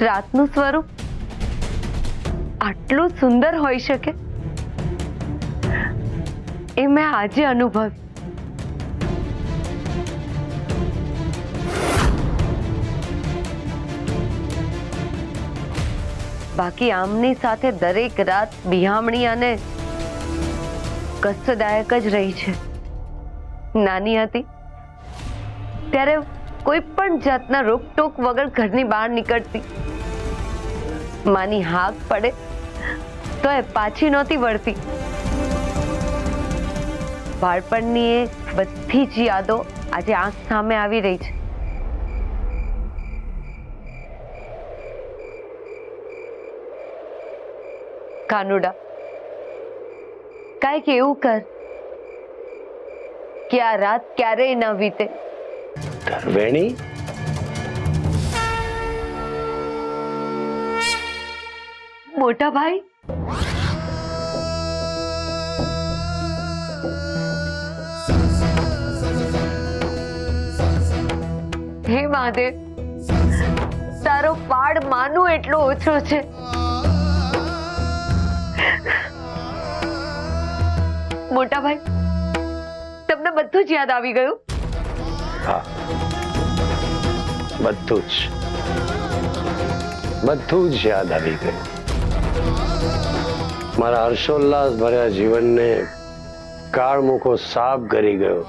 રાતનું સ્વરૂપ આટલું સુંદર હોઈ શકે એ મેં આજે અનુભવ્યું. બાકી આમની સાથે દરેક રાત બિહામણી અને કષ્ટદાયક જ રહી છે. નાની હતી ત્યારે કોઈ પણ જાતના રોકટોક વગર ઘરની બહાર નીકળતી. માની હાક પડે તો એ પાછી નહોતી વળતી. બાળપણની એ બધી જ યાદો આજે આંખ સામે આવી રહી છે. કાનુડા, કાંઈક એવું કર કે આ રાત ક્યારેય ન વીતે. ધર્વેણી, મોટા ભાઈ, હે મહાદેવ, તારો પાડ માનું એટલો ઓછો છે. મોટા ભાઈ, તમને બધું જ યાદ આવી ગયું? હા, બધું જ યાદ આવી ગયું. મારા હર્ષોલ્લાસ ભર્યા જીવનને કાળમુખો સાપ કરી ગયો.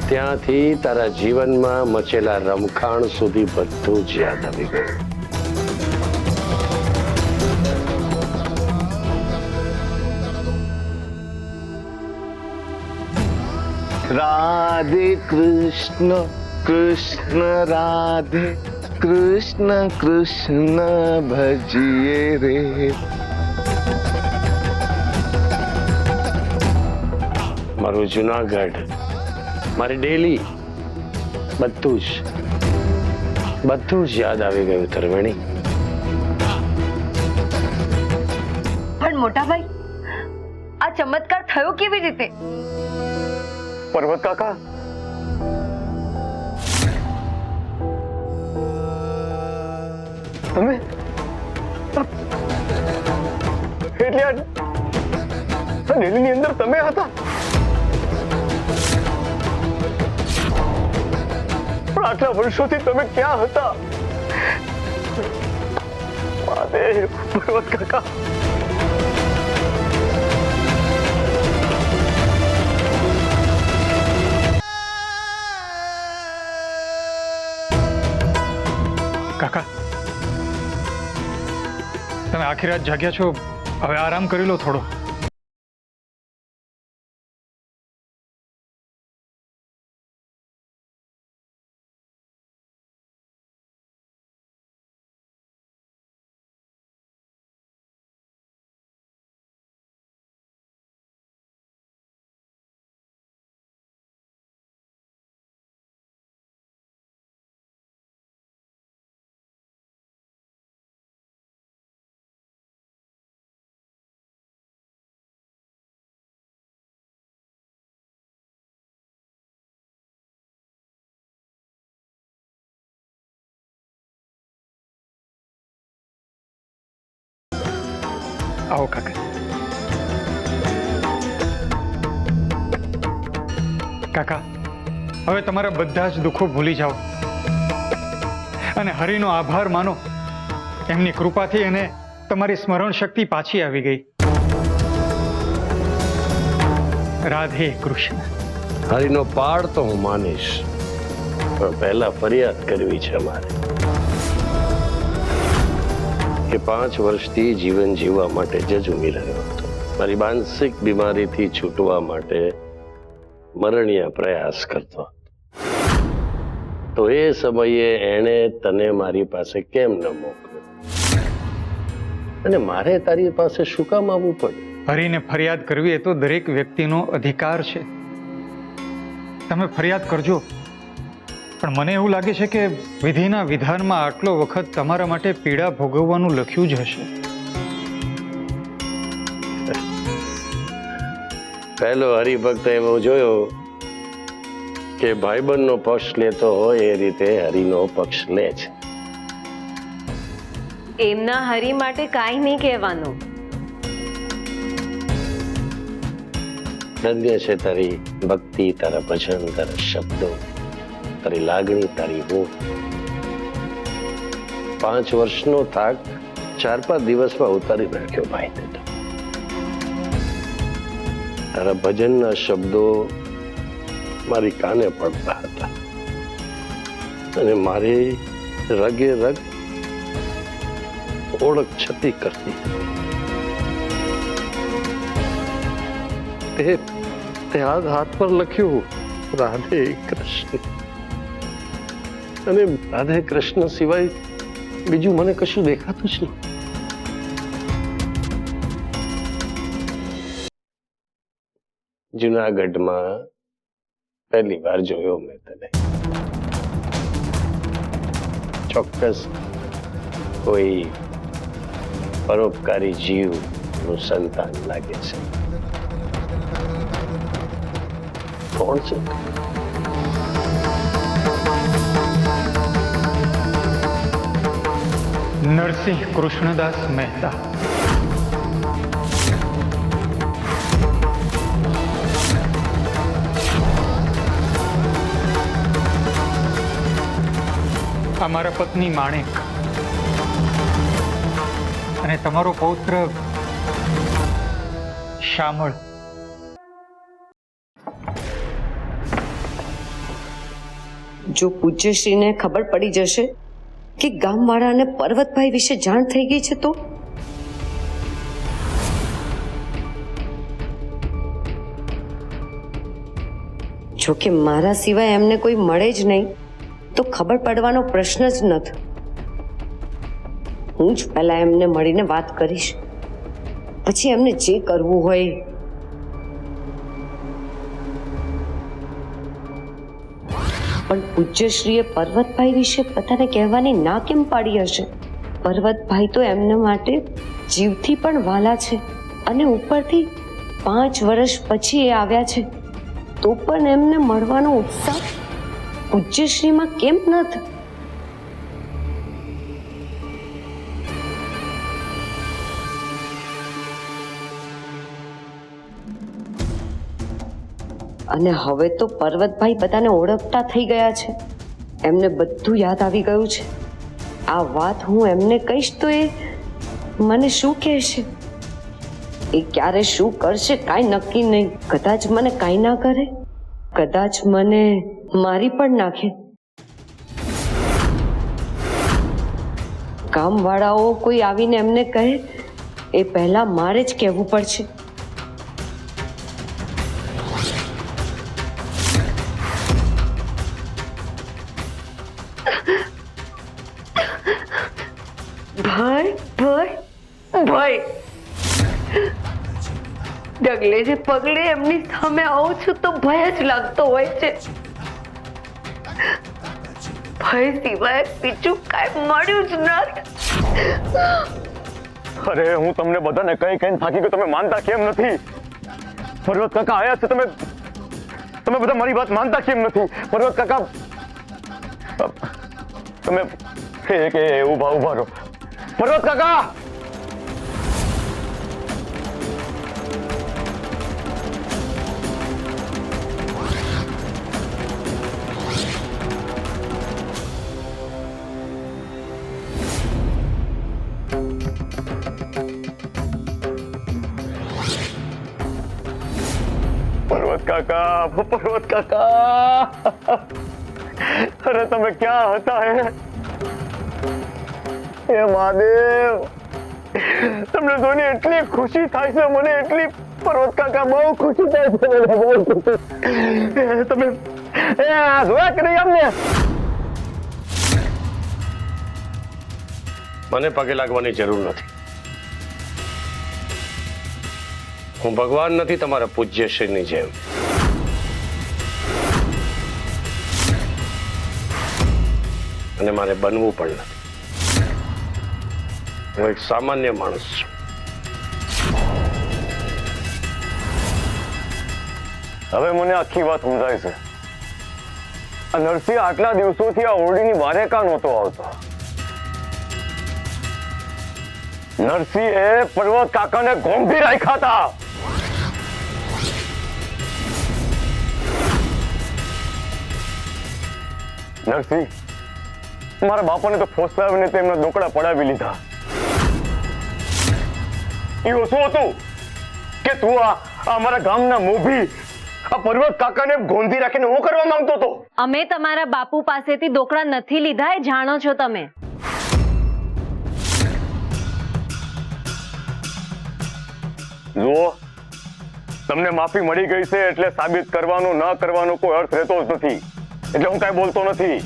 ત્યાંથી તારા જીવનમાં મચેલા રમખાણ સુધી બધું જ યાદ આવી ગયું. राधे कृष्ण कृष्ण राधे कृष्ण कृष्ण भजिए रे. મારું જુનાગઢ, મારી ડેલી, બધું જ યાદ આવી ગયું. ધર્વેણી, પણ મોટા ભાઈ, આ ચમત્કાર થયો કેવી રીતે? पर्वत काका, તમે એટલે આ ડેલીની અંદર તમે હતા? પણ આટલા વર્ષોથી તમે ક્યાં હતા? મહાદેવ, પર્વત કાકા, કાકા, તમે આખી રાત જાગ્યા છો, હવે આરામ કરી લો થોડો. આવો કાકા. કાકા, હવે તમારા બધા જ દુઃખો ભૂલી જાઓ અને હરિનો આભાર માનો. એમની કૃપાથી એને તમારી સ્મરણ શક્તિ પાછી આવી ગઈ. રાધે કૃષ્ણ. હરિનો પાડ તો હું માનીશ, પણ પહેલા ફરિયાદ કરવી છે મારે કે 5 વર્ષથી જીવન જીવવા માટે જજુમી રહ્યો હતો. મારી માનસિક બીમારીથી છૂટવા માટે મરણીય પ્રયાસ કરતો હતો. તો એ સમયે એણે તને મારી પાસે કેમ ન મોકલ્યો? અને મારે તારી પાસે શું કામ આવવું પડે? હરિને ફરિયાદ કરવી એ તો દરેક વ્યક્તિનો અધિકાર છે. તમે ફરિયાદ કરજો, પણ મને એવું લાગે છે કે વિધિના વિધાનમાં આટલો વખત તમારા માટે પીડા ભોગવવાનું લખ્યું જ હશે. પહેલો હરિભક્ત એવો જોયો કે ભાઈબંધનો પક્ષ લેતો હોય એ રીતે હરિનો પક્ષ લે છે. એમના હરી માટે કાંઈ નહીં કહેવાનું. ધન્ય છે તારી ભક્તિ, તારા ભજન, તારા શબ્દો, તારી લાગણી, તારી ઊંઘ. 5 વર્ષનો થાક 4-5 દિવસમાં ઉતારી નાખ્યો ભાઈ તે તો. તારા ભજનના શબ્દો મારી કાને પડતા હતા અને મારી રગે રગ ઓળખ છતી કરતી હતી. તે હાથ પર લખ્યું રાધે કૃષ્ણ, અને રાધે કૃષ્ણ સિવાય બીજું મને કશું દેખાતું જ નહીં. જુનાગઢમાં પહેલી વાર જોયો મેં તને. ચોક્કસ કોઈ પરોપકારી જીવ નું સંતાન લાગે છે. કોણ છે? નરસિંહ કૃષ્ણદાસ મહેતા. અમારા પત્ની માણેક અને તમારો પૌત્ર શામળ. જો પૂજ્યશ્રીને ખબર પડી જશે કે ગામવાળાને પર્વતભાઈ વિશે જાણ થઈ ગઈ છે તો જો કે મારા સિવાય એમને કોઈ મળે જ નહીં તો ખબર પડવાનો પ્રશ્ન જ નથી. હું જ પહેલા એમને મળીને વાત કરીશ, પછી એમને જે કરવું હોય. પણ પૂજ્યશ્રીએ પર્વતભાઈ વિશે બધાને કહેવાની ના કેમ પાડી હશે? પર્વતભાઈ તો એમના માટે જીવથી પણ વાલા છે, અને ઉપરથી 5 વર્ષ પછી એ આવ્યા છે, તો પણ એમને મળવાનો ઉત્સાહ પૂજ્યશ્રીમાં કેમ નથી? અને હવે તો પર્વતભાઈ બધાને ઓળખતા થઈ ગયા છે, એમને બધું યાદ આવી ગયું છે. આ વાત હું એમને કહીશ તો એ મને શું કહેશે? એ ક્યારે શું કરશે કાંઈ નક્કી નહીં. કદાચ મને કાંઈ ના કરે, કદાચ મને મારી પણ નાખે. કામવાળાઓ કોઈ આવીને એમને કહે એ પહેલા મારે જ કહેવું પડશે. ભાઈ ભાઈ ભાઈ, ડગલે જે પગલે એમની સામે આવું છું તો ભય જ લાગતો હોય છે. ભય સિવાય બીજું કાંઈ મળ્યું જ નથી. અરે હું તમને બધાને કઈ કઈ થાકી ગયો, તમે માનતા કેમ નથી? પર્વત કાકા આયા છે, તમે બધા મારી વાત માનતા કેમ નથી? પર્વત કાકા તમે ઉભા રહો. પર્વત કાકા, પર્વત કાકા, અરે તમે ક્યાં હતા? હે મહાદેવ, તમને જોઈને એટલી ખુશી થાય છે મને, એટલી. પર્વત કાકા બહુ ખુશી થાય છે મને, બહુ ખુશી. તમે જોયા કે નહીં અમને? મને પગે લાગવાની જરૂર નથી. હું ભગવાન નથી તમારા પૂજ્યશ્રીની જેમ. અને મારે બનવું પણ નથી. હું એક સામાન્ય માણસ છું. હવે મને આખી વાત સમજાય છે. આ નરસિંહ આટલા દિવસોથી આ ઓરડીની બારે કા નહોતો આવતો? નરસિંહે પર્વત કાકાને ગોમથી રાખ્યા હતા. નરસિંહ, મારા બાપાને તો ફોસલાવીને તેમના દોકડા પડાવી લીધા. એવું શું હતું કે તું આ અમારા ગામના મોભી આ પર્વત કાકાને ગોંધી રાખીને હું કરવા માંગતો હતો? અમે તમારા બાપુ પાસેથી દોકડા નથી લીધા, એ જાણો છો તમે. જુઓ, તમને માફી મળી ગઈ છે એટલે સાબિત કરવાનો ન કરવાનો કોઈ અર્થ રહેતો જ નથી, એટલે હું કાંઈ બોલતો નથી.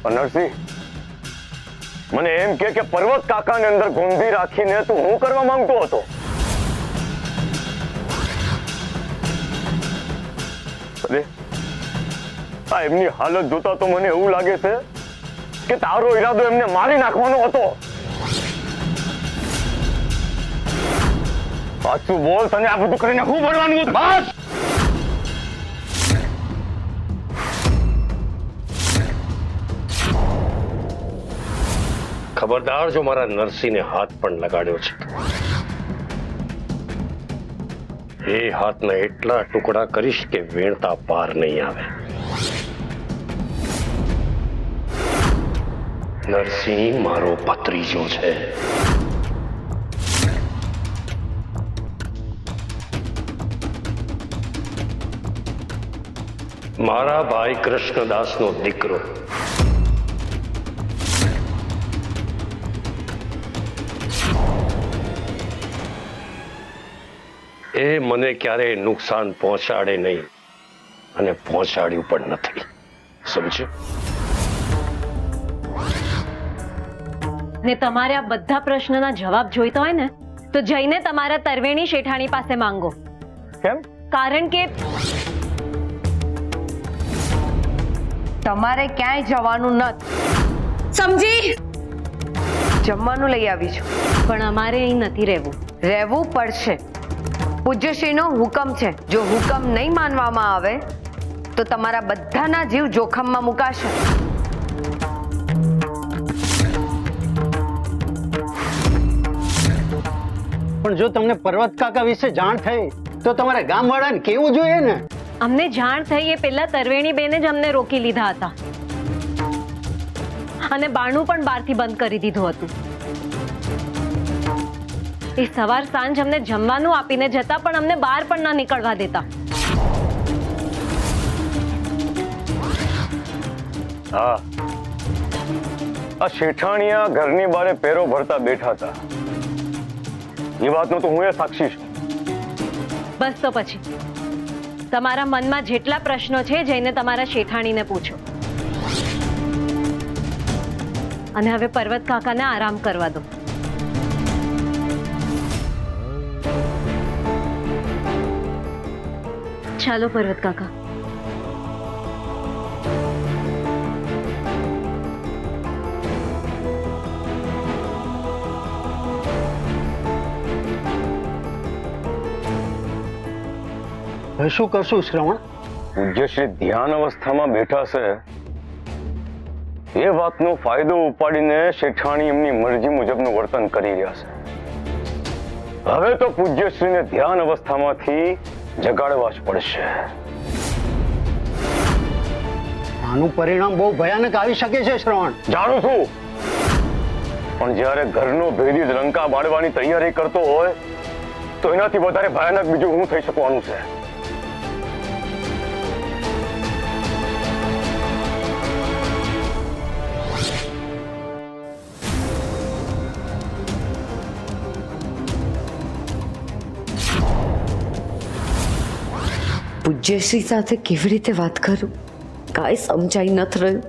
પણ નરસિંહ, મને એમ કે પર્વત કાકાને અંદર ગોંધી રાખીને તું હું કરવા માંગતો હતો? અરે, આ એમની હાલત જોતા તો મને એવું લાગે છે કે તારો ઈરાદો એમને મારી નાખવાનો હતો. સાચું બોલ, તને આ બધું કરીને શું ભણવાનું હતું? બસ! ખબરદાર જો મારા નરસિંહને હાથ પણ લગાડ્યો છે એ હાથના એટલા ટુકડા કરીશ કે વેણતા પાર નહીં આવે. નરસિંહ મારો ભત્રીજો છે. મારા ભાઈ કૃષ્ણદાસનો દીકરો. એ મને ક્યારેય નુકસાન પહોંચાડે નહીં અને પહોંચાડ્યું પણ નથી, સમજ્યો? ને તમારે આ બધા પ્રશ્નના જવાબ જોઈતા હોય ને તો જઈને તમારા તરવેણી શેઠાણી પાસે માંગો. કેમ? કારણ કે તમારે ક્યાંય જવાનું નથી, સમજી? જમવાનું લઈ આવી છું. પણ અમારે અહીં નથી રહેવું. રહેવું પડશે. પૂજ્યશ્રીનો હુકમ છે. જો હુકમ નહીં માનવામાં આવે તો તમારા બધાના જીવ જોખમમાં મુકાશે. પણ જો તમને પર્વત કાકા વિશે જાણ થઈ તો તમારે ગામવાળાને કેવું જોઈએ ને? અમને જાણ થઈ એ પહેલા તરવેણી બેને જ અમને રોકી લીધા હતા અને બારણું પણ બહારથી બંધ કરી દીધું હતું. એ સવાર સાંજ અમને જમવાનું આપીને જતા પણ અમને બહાર પણ ન નીકળવા દેતા. હા, આ શેઠાણીયા ઘરની બારે પેરો ભરતા બેઠા હતા, એ વાતનો તો હું એ સાક્ષી છું. બસ તો પછી તમારા મનમાં જેટલા પ્રશ્નો છે જઈને તમારા શેઠાણીને પૂછો. અને હવે પર્વત કાકાને આરામ કરવા દો. ચાલો પર્વત કાકા. હવે શું કરશું શ્રવણ? પૂજ્યશ્રી ધ્યાન અવસ્થામાં બેઠા છે, એ વાતનો ફાયદો ઉપાડીને શેઠાણી એમની મરજી મુજબનું વર્તન કરી રહ્યા છે. હવે તો પૂજ્યશ્રીને ધ્યાન અવસ્થામાંથી જગાડવા જ પડશે. આનું પરિણામ બહુ ભયાનક આવી શકે છે શ્રવણ. જાણું છું, પણ જ્યારે ઘરનો ભેદી જ લંકા બાળવાની તૈયારી કરતો હોય તો એનાથી વધારે ભયાનક બીજું શું થઈ શકવાનું છે? પૂજ્યશ્રી સાથે કેવી રીતે વાત કરું કાંઈ સમજાઈ નથી રહ્યું.